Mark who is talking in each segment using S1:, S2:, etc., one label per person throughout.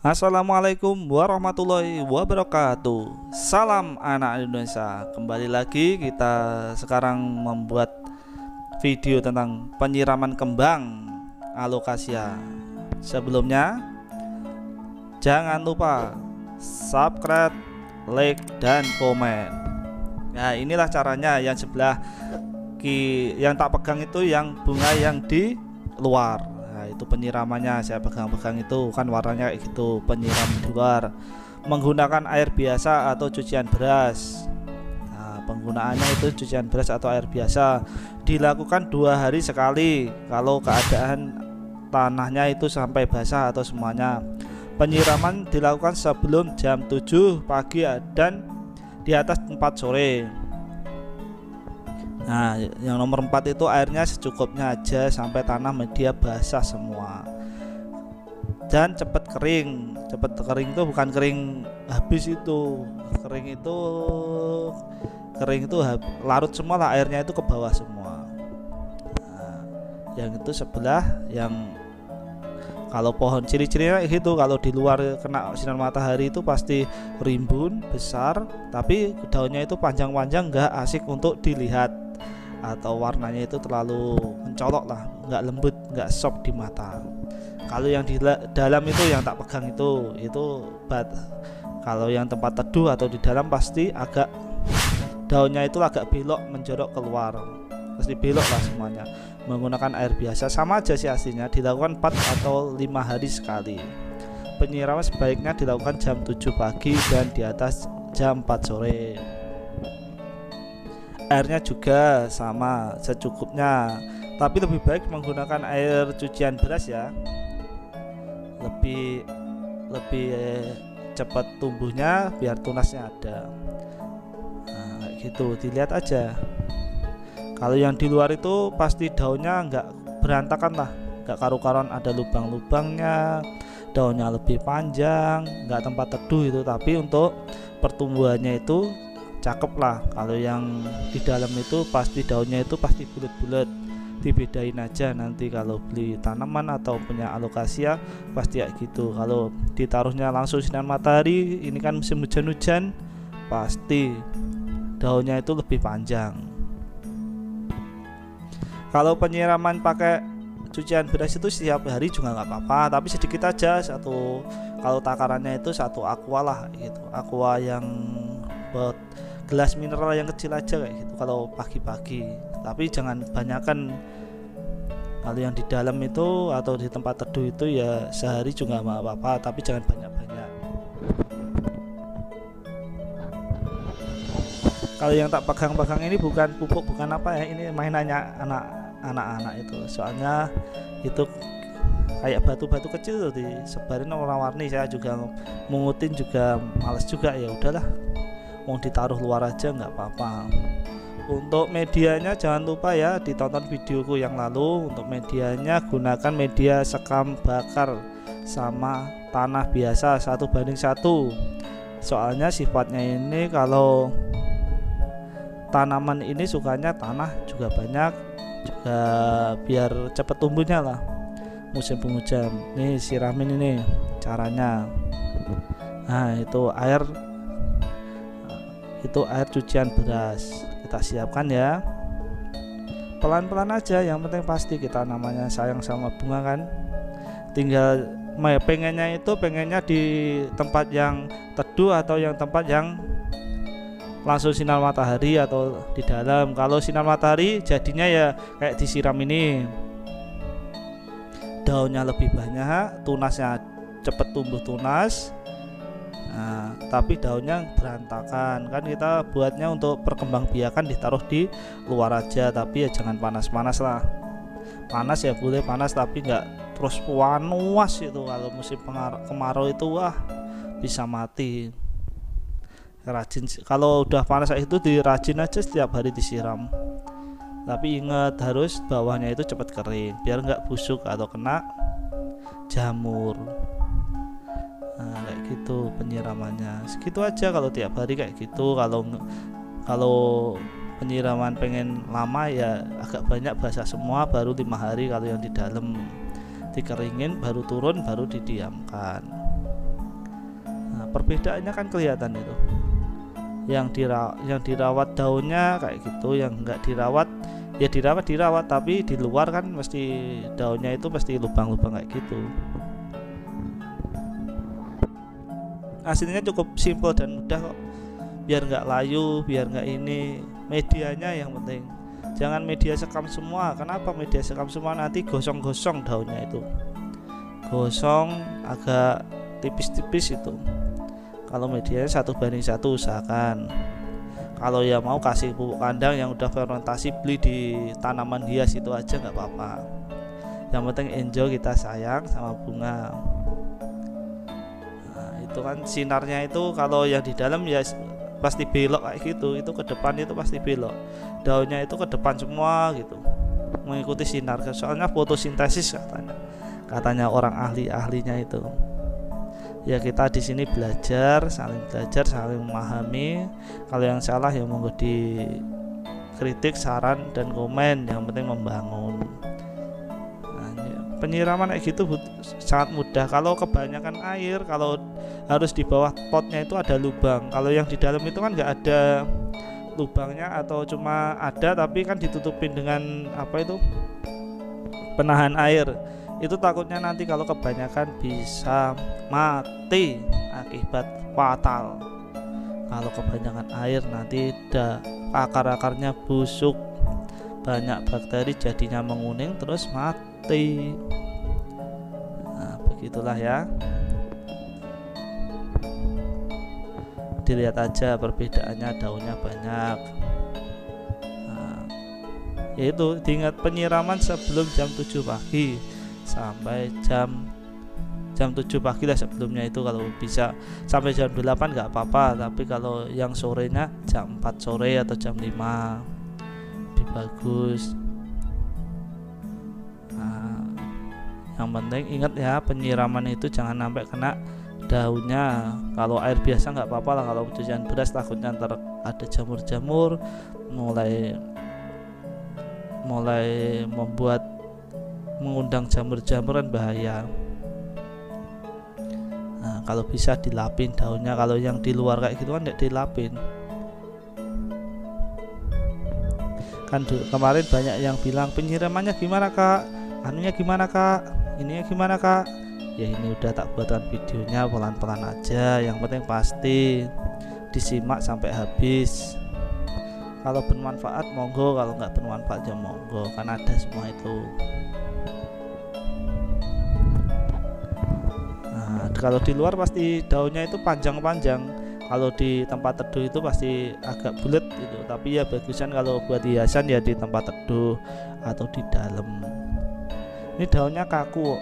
S1: Assalamualaikum warahmatullahi wabarakatuh. Salam anak Indonesia. Kembali lagi kita sekarang membuat video tentang penyiraman kembang alokasia. Sebelumnya jangan lupa subscribe, like, dan komen. Nah, inilah caranya. Yang sebelah yang tak pegang itu yang bunga yang di luar. Nah, itu penyiramannya. Saya pegang-pegang itu kan warnanya kayak gitu. Penyiram di luar menggunakan air biasa atau cucian beras. Nah, penggunaannya itu cucian beras atau air biasa. Dilakukan 2 hari sekali kalau keadaan tanahnya itu sampai basah atau semuanya. Penyiraman dilakukan sebelum jam 7 pagi dan di atas 4 sore. Nah, yang nomor 4 itu airnya secukupnya aja sampai tanah media basah semua. Dan cepat kering. Cepat kering itu bukan kering habis itu. Kering itu larut semua lah, airnya itu ke bawah semua. Nah, yang itu sebelah yang kalau pohon ciri-cirinya gitu, kalau di luar kena sinar matahari itu pasti rimbun besar, tapi daunnya itu panjang-panjang, nggak asik untuk dilihat, atau warnanya itu terlalu mencolok lah, nggak lembut, nggak soft di mata. Kalau yang di dalam itu yang tak pegang itu kalau yang tempat teduh atau di dalam pasti agak daunnya itu agak belok menjorok keluar, pasti belok lah semuanya. Menggunakan air biasa sama aja sih aslinya. Dilakukan 4 atau 5 hari sekali. Penyiraman sebaiknya dilakukan jam 7 pagi dan di atas jam 4 sore. Airnya juga sama secukupnya, tapi lebih baik menggunakan air cucian beras ya. Lebih cepat tumbuhnya biar tunasnya ada. Nah, gitu, dilihat aja. Kalau yang di luar itu pasti daunnya nggak berantakan lah, nggak karu-karuan, ada lubang-lubangnya, daunnya lebih panjang, nggak tempat teduh itu. Tapi untuk pertumbuhannya itu cakep lah. Kalau yang di dalam itu pasti daunnya itu pasti bulat-bulat. Dibedain aja nanti kalau beli tanaman atau punya alokasia pasti kayak gitu. Kalau ditaruhnya langsung sinar matahari, ini kan musim hujan-hujan, pasti daunnya itu lebih panjang. Kalau penyiraman pakai cucian beras itu setiap hari juga nggak apa-apa, tapi sedikit aja, kalau takarannya itu 1 aqua lah gitu, aqua yang buat gelas mineral yang kecil aja kayak gitu kalau pagi-pagi. Tapi jangan banyakkan. Kalau yang di dalam itu atau di tempat teduh itu ya sehari juga nggak apa-apa, tapi jangan banyak-banyak. Kalau yang tak pegang-pegang ini bukan pupuk, bukan apa ya, ini mainannya anak-anak itu. Soalnya itu kayak batu-batu kecil tuh disebarin warna-warni. Saya juga mengutin juga males juga, ya udahlah, mau ditaruh luar aja nggak apa-apa. Untuk medianya jangan lupa ya ditonton videoku yang lalu. Untuk medianya gunakan media sekam bakar sama tanah biasa 1:1. Soalnya sifatnya ini kalau tanaman ini sukanya tanah juga banyak, juga biar cepat tumbuhnya lah musim penghujan. Nih siramin ini caranya. Nah, itu air cucian beras kita siapkan ya, pelan-pelan aja, yang penting pasti kita namanya sayang sama bunga kan. Tinggal pengennya di tempat yang teduh atau yang tempat yang langsung sinar matahari atau di dalam. Kalau sinar matahari jadinya ya kayak disiram ini, daunnya lebih banyak, tunasnya cepet tumbuh tunas. Nah, tapi daunnya berantakan kan. Kita buatnya untuk perkembangbiakan, ditaruh di luar aja, tapi ya jangan panas-panas lah. Panas ya boleh panas, tapi nggak terus panas itu. Kalau musim kemarau itu wah bisa mati. Rajin, kalau udah panas itu dirajin aja, setiap hari disiram. Tapi ingat harus bawahnya itu cepat kering biar nggak busuk atau kena jamur. Nah, kayak gitu penyiramannya. Segitu aja kalau tiap hari kayak gitu. Kalau penyiraman pengen lama ya agak banyak, basah semua, baru 5 hari. Kalau yang di dalam dikeringin baru turun, baru didiamkan. Nah, perbedaannya kan kelihatan itu. Yang dirawat daunnya kayak gitu, yang enggak dirawat ya dirawat, tapi di luar kan mesti daunnya itu mesti lubang-lubang kayak gitu. Aslinya cukup simple dan mudah kok, biar nggak layu, biar nggak ini. Medianya yang penting, jangan media sekam semua. Kenapa media sekam semua? Nanti gosong-gosong daunnya itu, gosong agak tipis-tipis itu. Kalau medianya 1:1 usahakan. Kalau ya mau kasih pupuk kandang yang udah fermentasi, beli di tanaman hias itu aja nggak apa-apa. Yang penting enjoy, kita sayang sama bunga. Itu kan sinarnya itu kalau yang di dalam ya pasti belok kayak gitu, itu ke depan itu pasti belok, daunnya itu ke depan semua gitu, mengikuti sinar. Soalnya fotosintesis katanya orang ahlinya itu. Ya kita di sini belajar, saling memahami. Kalau yang salah ya monggo dikritik, saran dan komen, yang penting membangun. Penyiraman kayak gitu sangat mudah. Kalau kebanyakan air, kalau harus di bawah potnya itu ada lubang. Kalau yang di dalam itu kan nggak ada lubangnya, atau cuma ada tapi kan ditutupin dengan apa itu, penahan air. Itu takutnya nanti kalau kebanyakan bisa mati, akibat fatal. Kalau kebanyakan air nanti akar-akarnya busuk, banyak bakteri, jadinya menguning terus mati. Nah, begitulah ya. Dilihat aja perbedaannya, daunnya banyak. Nah, yaitu diingat penyiraman sebelum jam 7 pagi sampai jam 7 pagi lah. Sebelumnya itu kalau bisa sampai jam 8 nggak apa-apa, tapi kalau yang sorenya jam 4 sore atau jam 5 lebih bagus. Nah, yang penting ingat ya, penyiraman itu jangan sampai kena daunnya. Kalau air biasa nggak apa-apa lah, kalau hujan deras takutnya ntar ada jamur-jamur mulai mengundang jamur-jamuran, bahaya. Nah, kalau bisa dilapin daunnya. Kalau yang di luar kayak gitu kan tidak dilapin. Kan kemarin banyak yang bilang penyiramannya gimana kak, anunya gimana kak, ininya gimana kak. Ya ini udah tak buatkan videonya, pelan-pelan aja. Yang penting pasti disimak sampai habis. Kalau bermanfaat monggo, kalau nggak bermanfaat ya monggo, kan ada semua itu. Nah, kalau di luar pasti daunnya itu panjang-panjang. Kalau di tempat teduh itu pasti agak bulat gitu. Tapi ya bagusan kalau buat hiasan ya di tempat teduh atau di dalam. Ini daunnya kaku,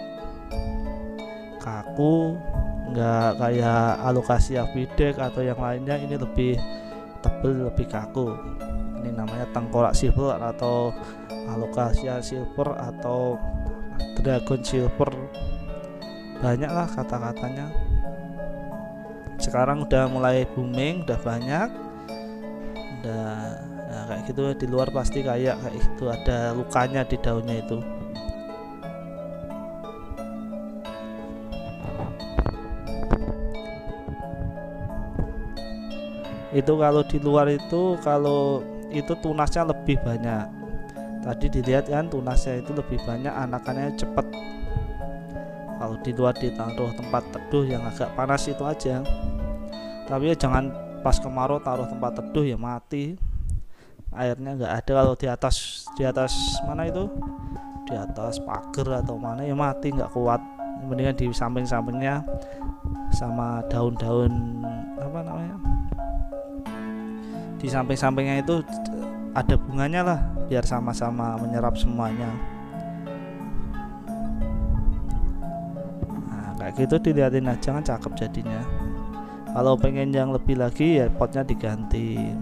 S1: nggak kayak Alocasia Videk atau yang lainnya. Ini lebih tebal, lebih kaku. Ini namanya tengkorak silver atau Alocasia silver atau dragon silver. Banyak lah kata-katanya. Sekarang udah mulai booming, udah banyak, udah nah, kayak gitu. Di luar pasti kayak itu ada lukanya di daunnya itu. Itu kalau di luar itu, kalau itu tunasnya lebih banyak. Tadi dilihat kan tunasnya itu lebih banyak, anakannya cepet. Kalau di luar ditaruh tempat teduh yang agak panas itu aja. Tapi ya jangan pas kemarau taruh tempat teduh, ya mati. Airnya nggak ada. Kalau di atas mana itu, di atas pagar atau mana, ya mati, nggak kuat. Mendingan di samping-sampingnya sama daun-daun apa namanya, di samping-sampingnya itu ada bunganya lah, biar sama-sama menyerap semuanya. Kayak gitu dilihatin aja kan cakep jadinya. Kalau pengen yang lebih lagi ya potnya diganti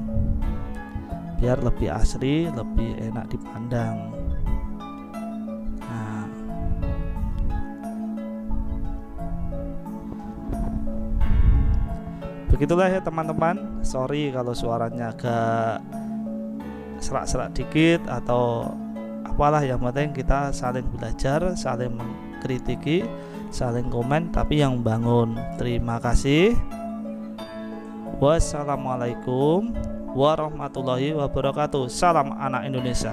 S1: biar lebih asri, lebih enak dipandang. Nah, begitulah ya teman-teman. Sorry kalau suaranya agak serak-serak dikit atau apalah, yang penting kita saling belajar, saling mengkritiki, saling komen, tapi yang bangun. Terima kasih. Wassalamualaikum warahmatullahi wabarakatuh. Salam anak Indonesia.